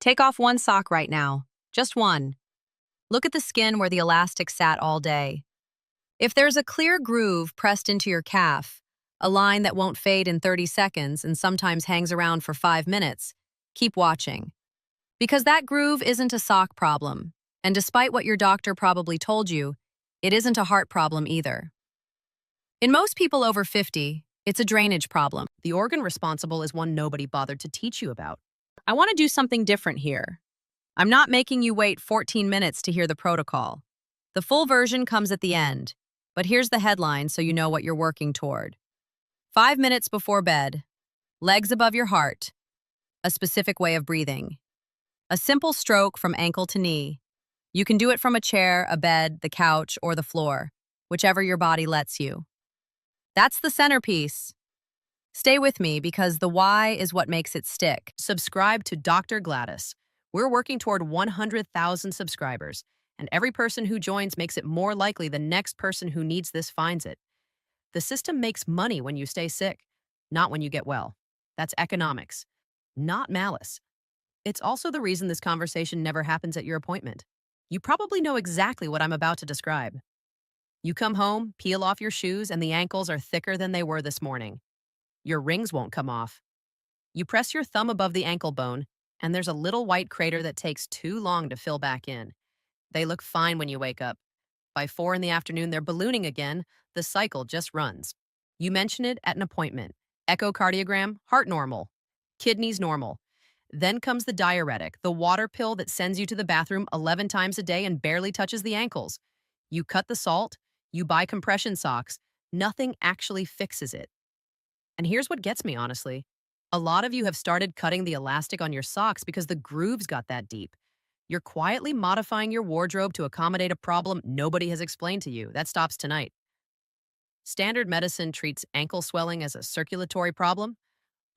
Take off one sock right now. Just one. Look at the skin where the elastic sat all day. If there's a clear groove pressed into your calf, a line that won't fade in 30 seconds and sometimes hangs around for 5 minutes, keep watching. Because that groove isn't a sock problem, and despite what your doctor probably told you, it isn't a heart problem either. In most people over 50, it's a drainage problem. The organ responsible is one nobody bothered to teach you about. I want to do something different here. I'm not making you wait 14 minutes to hear the protocol. The full version comes at the end, but here's the headline so you know what you're working toward. 5 minutes before bed, legs above your heart, a specific way of breathing. A simple stroke from ankle to knee. You can do it from a chair, a bed, the couch, or the floor, whichever your body lets you. That's the centerpiece. Stay with me because the why is what makes it stick. Subscribe to Dr. Gladys. We're working toward 100,000 subscribers, and every person who joins makes it more likely the next person who needs this finds it. The system makes money when you stay sick, not when you get well. That's economics, not malice. It's also the reason this conversation never happens at your appointment. You probably know exactly what I'm about to describe. You come home, peel off your shoes, and the ankles are thicker than they were this morning. Your rings won't come off. You press your thumb above the ankle bone, and there's a little white crater that takes too long to fill back in. They look fine when you wake up. By 4 in the afternoon, they're ballooning again. The cycle just runs. You mention it at an appointment. Echocardiogram, heart normal. Kidneys normal. Then comes the diuretic, the water pill that sends you to the bathroom 11 times a day and barely touches the ankles. You cut the salt, you buy compression socks, nothing actually fixes it. And here's what gets me, honestly. A lot of you have started cutting the elastic on your socks because the grooves got that deep. You're quietly modifying your wardrobe to accommodate a problem nobody has explained to you. That stops tonight. Standard medicine treats ankle swelling as a circulatory problem.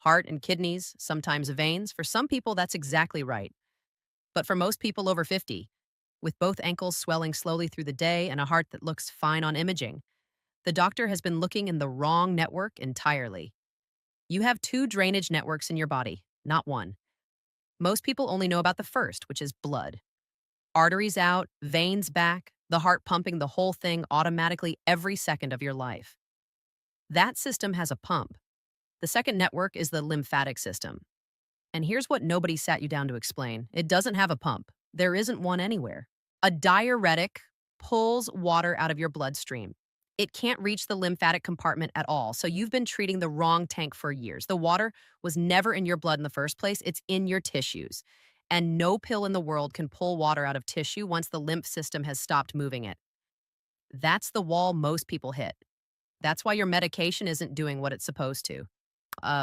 Heart and kidneys, sometimes veins. For some people, that's exactly right. But for most people over 50, with both ankles swelling slowly through the day and a heart that looks fine on imaging, the doctor has been looking in the wrong network entirely. You have 2 drainage networks in your body, not one. Most people only know about the first, which is blood. Arteries out, veins back, the heart pumping the whole thing automatically every second of your life. That system has a pump. The second network is the lymphatic system. And here's what nobody sat you down to explain. It doesn't have a pump. There isn't one anywhere. A diuretic pulls water out of your bloodstream. It can't reach the lymphatic compartment at all, so you've been treating the wrong tank for years. The water was never in your blood in the first place. It's in your tissues. And no pill in the world can pull water out of tissue once the lymph system has stopped moving it. That's the wall most people hit. That's why your medication isn't doing what it's supposed to.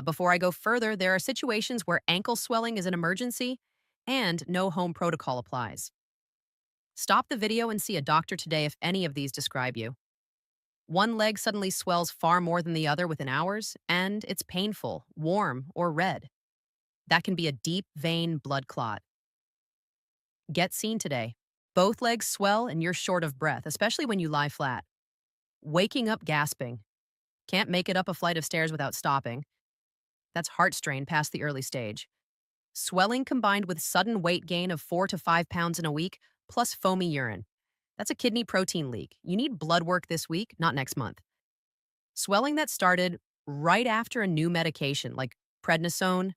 Before I go further, there are situations where ankle swelling is an emergency and no home protocol applies. Stop the video and see a doctor today if any of these describe you. One leg suddenly swells far more than the other within hours, and it's painful, warm, or red. That can be a deep vein blood clot. Get seen today. Both legs swell and you're short of breath, especially when you lie flat. Waking up gasping. Can't make it up a flight of stairs without stopping. That's heart strain past the early stage. Swelling combined with sudden weight gain of 4 to 5 pounds in a week, plus foamy urine. That's a kidney protein leak. You need blood work this week, not next month. Swelling that started right after a new medication like prednisone,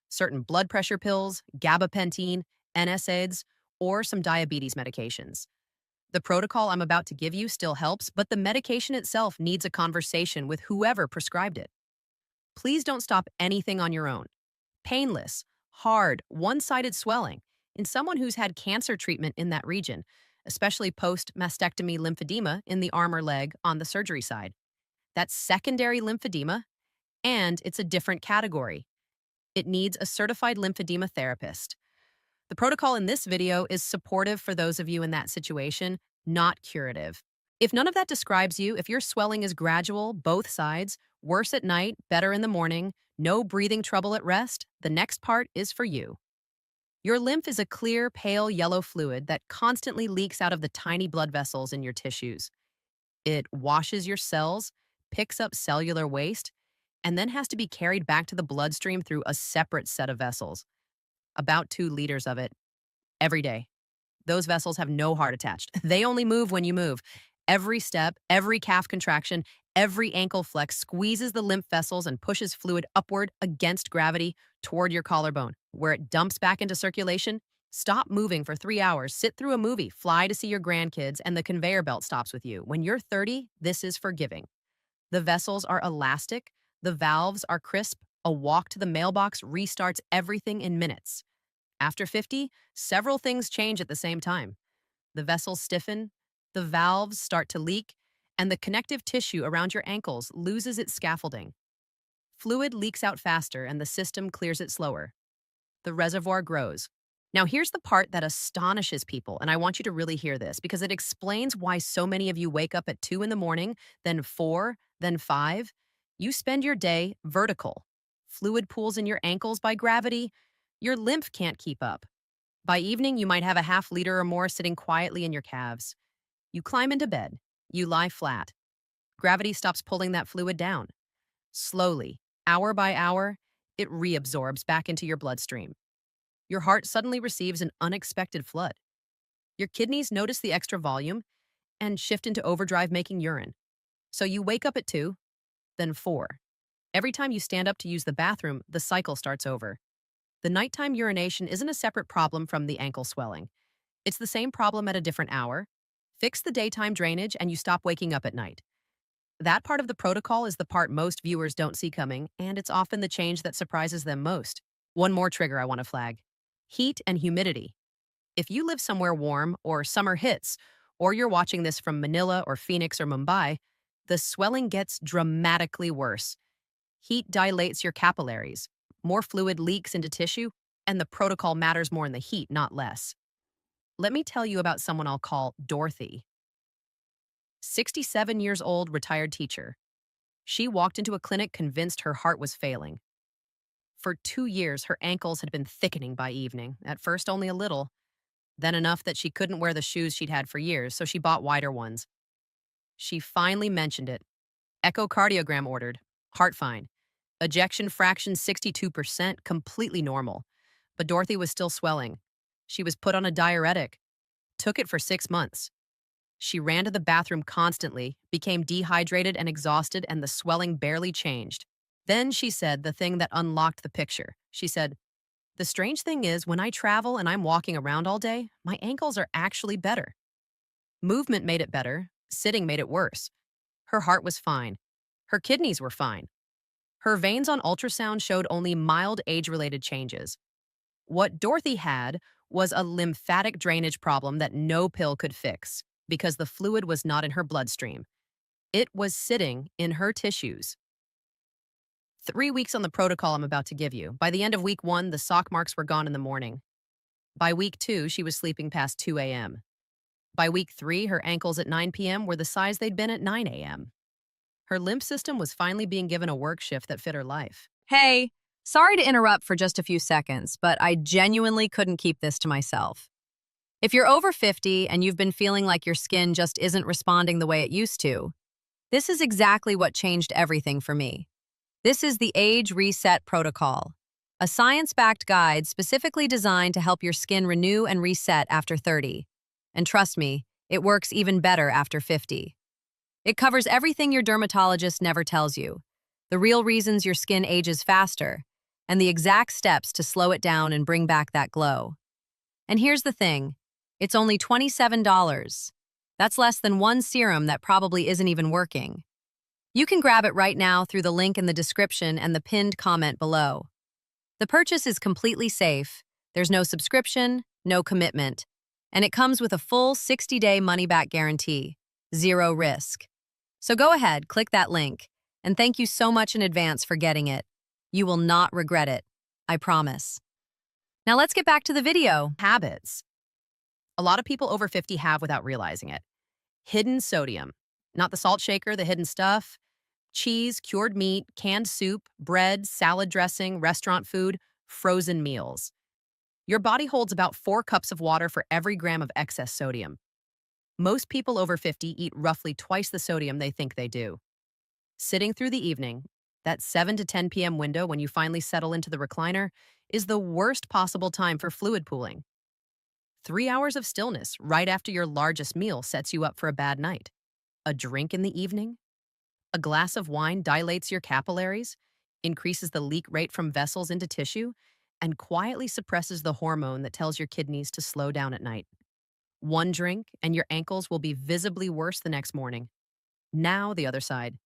certain blood pressure pills, gabapentin, NSAIDs, or some diabetes medications. The protocol I'm about to give you still helps, but the medication itself needs a conversation with whoever prescribed it. Please don't stop anything on your own. Painless, hard, one-sided swelling in someone who's had cancer treatment in that region, especially post-mastectomy lymphedema in the arm or leg on the surgery side. That's secondary lymphedema, and it's a different category. It needs a certified lymphedema therapist. The protocol in this video is supportive for those of you in that situation, not curative. If none of that describes you, if your swelling is gradual, both sides, worse at night, better in the morning, no breathing trouble at rest, the next part is for you. Your lymph is a clear, pale yellow fluid that constantly leaks out of the tiny blood vessels in your tissues. It washes your cells, picks up cellular waste, and then has to be carried back to the bloodstream through a separate set of vessels. About 2 liters of it every day. Those vessels have no heart attached. They only move when you move. Every step, every calf contraction, every ankle flex squeezes the lymph vessels and pushes fluid upward against gravity toward your collarbone, where it dumps back into circulation. Stop moving for 3 hours, sit through a movie, fly to see your grandkids, and the conveyor belt stops with you. When you're 30, this is forgiving. The vessels are elastic, the valves are crisp, a walk to the mailbox restarts everything in minutes. After 50, several things change at the same time. The vessels stiffen, the valves start to leak, and the connective tissue around your ankles loses its scaffolding. Fluid leaks out faster and the system clears it slower. The reservoir grows. Now, here's the part that astonishes people, and I want you to really hear this because it explains why so many of you wake up at 2 in the morning, then 4, then 5. You spend your day vertical. Fluid pools in your ankles by gravity. Your lymph can't keep up. By evening, you might have a half liter or more sitting quietly in your calves. You climb into bed. You lie flat. Gravity stops pulling that fluid down. Slowly, hour by hour, it reabsorbs back into your bloodstream. Your heart suddenly receives an unexpected flood. Your kidneys notice the extra volume and shift into overdrive making urine. So you wake up at 2, then 4. Every time you stand up to use the bathroom, the cycle starts over. The nighttime urination isn't a separate problem from the ankle swelling. It's the same problem at a different hour. Fix the daytime drainage and you stop waking up at night. That part of the protocol is the part most viewers don't see coming, and it's often the change that surprises them most. One more trigger I want to flag: heat and humidity. If you live somewhere warm or summer hits, or you're watching this from Manila or Phoenix or Mumbai, the swelling gets dramatically worse. Heat dilates your capillaries, more fluid leaks into tissue, and the protocol matters more in the heat, not less. Let me tell you about someone I'll call Dorothy. 67 years old, retired teacher. She walked into a clinic convinced her heart was failing. For 2 years, her ankles had been thickening by evening, at first only a little, then enough that she couldn't wear the shoes she'd had for years, so she bought wider ones. She finally mentioned it. Echocardiogram ordered. Heart fine. Ejection fraction 62%, completely normal. But Dorothy was still swelling. She was put on a diuretic. Took it for 6 months. She ran to the bathroom constantly, became dehydrated and exhausted, and the swelling barely changed. Then she said the thing that unlocked the picture. She said, "The strange thing is, when I travel and I'm walking around all day, my ankles are actually better." Movement made it better. Sitting made it worse. Her heart was fine. Her kidneys were fine. Her veins on ultrasound showed only mild age-related changes. What Dorothy had was a lymphatic drainage problem that no pill could fix because the fluid was not in her bloodstream. It was sitting in her tissues. 3 weeks on the protocol I'm about to give you. By the end of week 1, the sock marks were gone in the morning. By week 2, she was sleeping past 2 a.m. By week 3, her ankles at 9 p.m. were the size they'd been at 9 a.m. Her lymph system was finally being given a work shift that fit her life. Hey, sorry to interrupt for just a few seconds, but I genuinely couldn't keep this to myself. If you're over 50 and you've been feeling like your skin just isn't responding the way it used to, this is exactly what changed everything for me. This is the Age Reset Protocol, a science-backed guide specifically designed to help your skin renew and reset after 30. And trust me, it works even better after 50. It covers everything your dermatologist never tells you, the real reasons your skin ages faster, and the exact steps to slow it down and bring back that glow. And here's the thing, it's only $27. That's less than one serum that probably isn't even working. You can grab it right now through the link in the description and the pinned comment below. The purchase is completely safe, there's no subscription, no commitment, and it comes with a full 60-day money-back guarantee, zero risk. So go ahead, click that link, and thank you so much in advance for getting it. You will not regret it, I promise. Now let's get back to the video. Habits. A lot of people over 50 have without realizing it. Hidden sodium. Not the salt shaker, the hidden stuff. Cheese, cured meat, canned soup, bread, salad dressing, restaurant food, frozen meals. Your body holds about 4 cups of water for every gram of excess sodium. Most people over 50 eat roughly twice the sodium they think they do. Sitting through the evening, That 7 to 10 p.m. window when you finally settle into the recliner is the worst possible time for fluid pooling. 3 hours of stillness right after your largest meal sets you up for a bad night. A drink in the evening? A glass of wine dilates your capillaries, increases the leak rate from vessels into tissue, and quietly suppresses the hormone that tells your kidneys to slow down at night. One drink, and your ankles will be visibly worse the next morning. Now, the other side.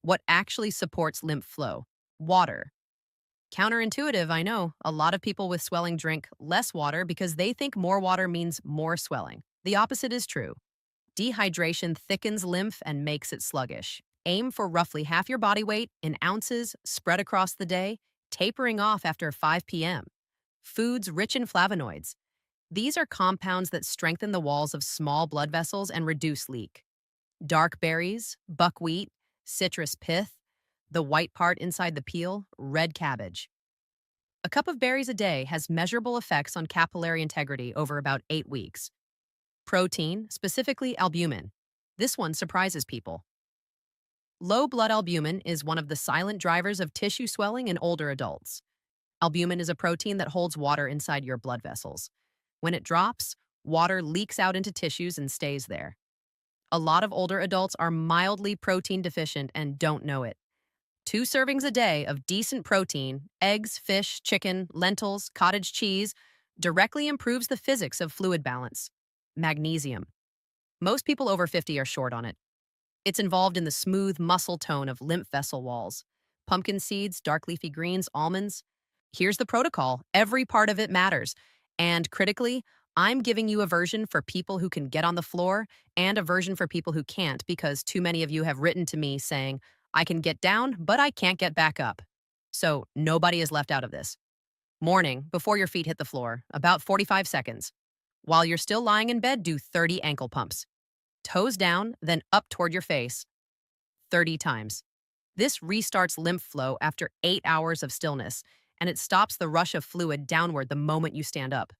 What actually supports lymph flow? Water. Counterintuitive, I know. A lot of people with swelling drink less water because they think more water means more swelling. The opposite is true. Dehydration thickens lymph and makes it sluggish. Aim for roughly half your body weight in ounces spread across the day, tapering off after 5 p.m. Foods rich in flavonoids. These are compounds that strengthen the walls of small blood vessels and reduce leak. Dark berries, buckwheat, citrus pith, the white part inside the peel, red cabbage. A cup of berries a day has measurable effects on capillary integrity over about 8 weeks. Protein, specifically albumin. This one surprises people. Low blood albumin is one of the silent drivers of tissue swelling in older adults. Albumin is a protein that holds water inside your blood vessels. When it drops, water leaks out into tissues and stays there. A lot of older adults are mildly protein deficient and don't know it. 2 servings a day of decent protein, eggs, fish, chicken, lentils, cottage cheese, directly improves the physics of fluid balance. Magnesium. Most people over 50 are short on it. It's involved in the smooth muscle tone of lymph vessel walls. Pumpkin seeds, dark leafy greens, almonds. Here's the protocol. Every part of it matters. And critically, I'm giving you a version for people who can get on the floor and a version for people who can't because too many of you have written to me saying, I can get down, but I can't get back up. So nobody is left out of this. Morning, before your feet hit the floor, about 45 seconds. While you're still lying in bed, do 30 ankle pumps. Toes down, then up toward your face, 30 times. This restarts lymph flow after 8 hours of stillness, and it stops the rush of fluid downward the moment you stand up.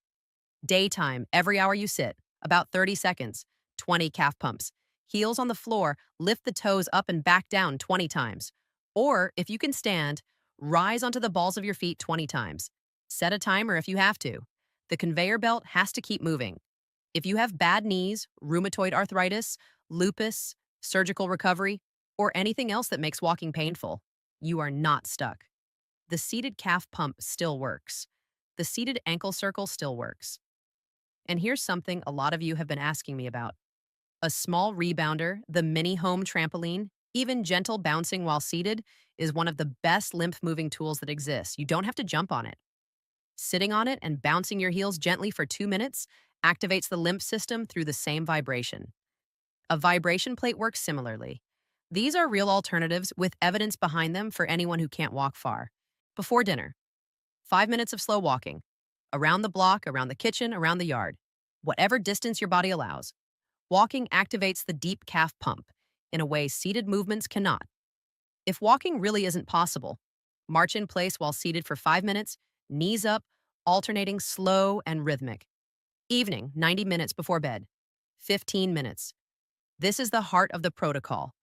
Daytime, every hour you sit, about 30 seconds, 20 calf pumps. Heels on the floor, lift the toes up and back down 20 times. Or, if you can stand, rise onto the balls of your feet 20 times. Set a timer if you have to. The conveyor belt has to keep moving. If you have bad knees, rheumatoid arthritis, lupus, surgical recovery, or anything else that makes walking painful, you are not stuck. The seated calf pump still works. The seated ankle circle still works. And here's something a lot of you have been asking me about. A small rebounder, the mini home trampoline, even gentle bouncing while seated, is one of the best lymph moving tools that exists. You don't have to jump on it. Sitting on it and bouncing your heels gently for 2 minutes activates the lymph system through the same vibration. A vibration plate works similarly. These are real alternatives with evidence behind them for anyone who can't walk far. Before dinner, 5 minutes of slow walking. Around the block, around the kitchen, around the yard. Whatever distance your body allows. Walking activates the deep calf pump in a way seated movements cannot. If walking really isn't possible, march in place while seated for 5 minutes, knees up, alternating slow and rhythmic. Evening, 90 minutes before bed. 15 minutes. This is the heart of the protocol.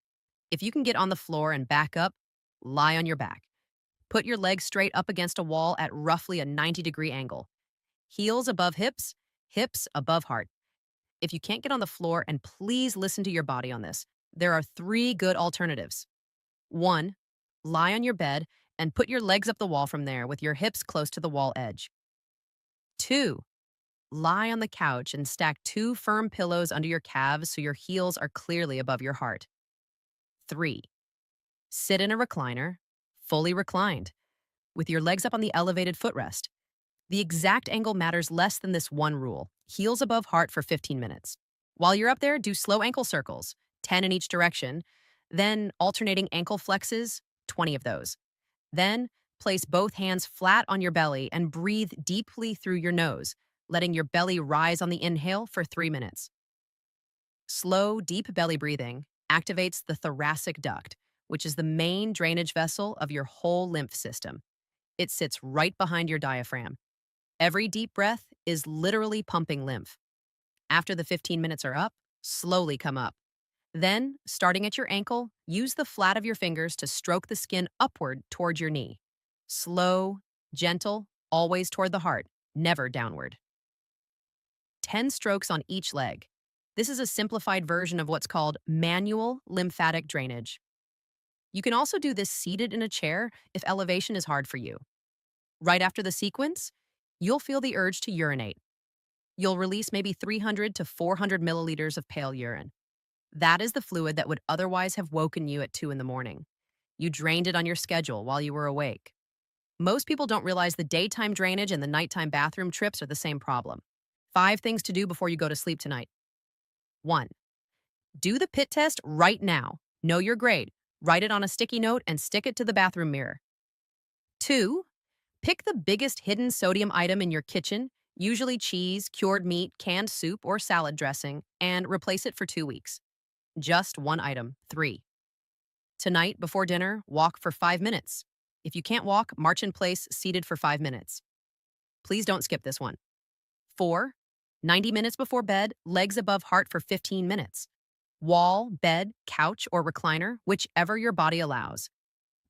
If you can get on the floor and back up, lie on your back. Put your legs straight up against a wall at roughly a 90-degree angle. Heels above hips, hips above heart. If you can't get on the floor, and please listen to your body on this, there are 3 good alternatives. 1, lie on your bed and put your legs up the wall from there with your hips close to the wall edge. 2, lie on the couch and stack 2 firm pillows under your calves so your heels are clearly above your heart. 3, sit in a recliner, fully reclined, with your legs up on the elevated footrest. The exact angle matters less than this one rule: heels above heart for 15 minutes. While you're up there, do slow ankle circles, 10 in each direction, then alternating ankle flexes, 20 of those. Then place both hands flat on your belly and breathe deeply through your nose, letting your belly rise on the inhale for 3 minutes. Slow, deep belly breathing activates the thoracic duct, which is the main drainage vessel of your whole lymph system. It sits right behind your diaphragm. Every deep breath is literally pumping lymph. After the 15 minutes are up, slowly come up. Then, starting at your ankle, use the flat of your fingers to stroke the skin upward toward your knee. Slow, gentle, always toward the heart, never downward. 10 strokes on each leg. This is a simplified version of what's called manual lymphatic drainage. You can also do this seated in a chair if elevation is hard for you. Right after the sequence, you'll feel the urge to urinate. You'll release maybe 300 to 400 milliliters of pale urine. That is the fluid that would otherwise have woken you at 2 in the morning. You drained it on your schedule while you were awake. Most people don't realize the daytime drainage and the nighttime bathroom trips are the same problem. 5 things to do before you go to sleep tonight. 1. Do the pit test right now. Know your grade. Write it on a sticky note and stick it to the bathroom mirror. 2. Pick the biggest hidden sodium item in your kitchen, usually cheese, cured meat, canned soup, or salad dressing, and replace it for 2 weeks. Just one item. 3. Tonight, before dinner, walk for 5 minutes. If you can't walk, march in place, seated for 5 minutes. Please don't skip this one. 4. 90 minutes before bed, legs above heart for 15 minutes. Wall, bed, couch, or recliner, whichever your body allows.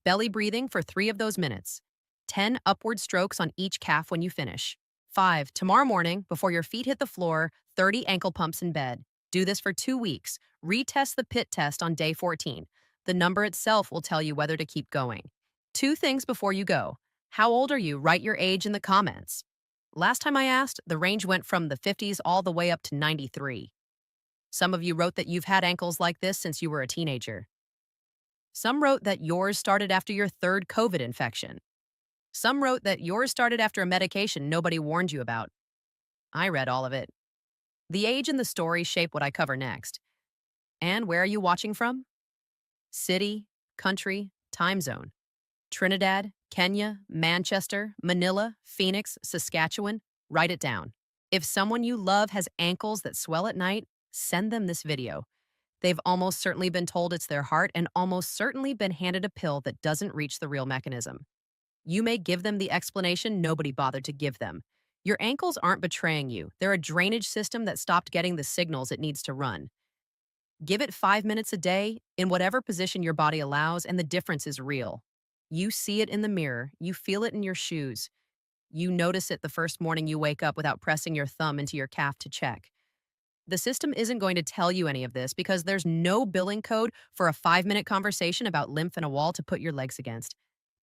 Belly breathing for 3 of those minutes. 10 upward strokes on each calf when you finish. 5. Tomorrow morning, before your feet hit the floor, 30 ankle pumps in bed. Do this for 2 weeks. Retest the pit test on day 14. The number itself will tell you whether to keep going. 2 things before you go. How old are you? Write your age in the comments. Last time I asked, the range went from the 50s all the way up to 93. Some of you wrote that you've had ankles like this since you were a teenager. Some wrote that yours started after your 3rd COVID infection. Some wrote that yours started after a medication nobody warned you about. I read all of it. The age and the story shape what I cover next. And where are you watching from? City, country, time zone. Trinidad, Kenya, Manchester, Manila, Phoenix, Saskatchewan. Write it down. If someone you love has ankles that swell at night, send them this video. They've almost certainly been told it's their heart and almost certainly been handed a pill that doesn't reach the real mechanism. You may give them the explanation nobody bothered to give them. Your ankles aren't betraying you. They're a drainage system that stopped getting the signals it needs to run. Give it 5 minutes a day, in whatever position your body allows, and the difference is real. You see it in the mirror. You feel it in your shoes. You notice it the first morning you wake up without pressing your thumb into your calf to check. The system isn't going to tell you any of this because there's no billing code for a 5-minute conversation about lymph in a wall to put your legs against.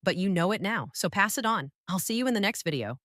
But you know it now, so pass it on. I'll see you in the next video.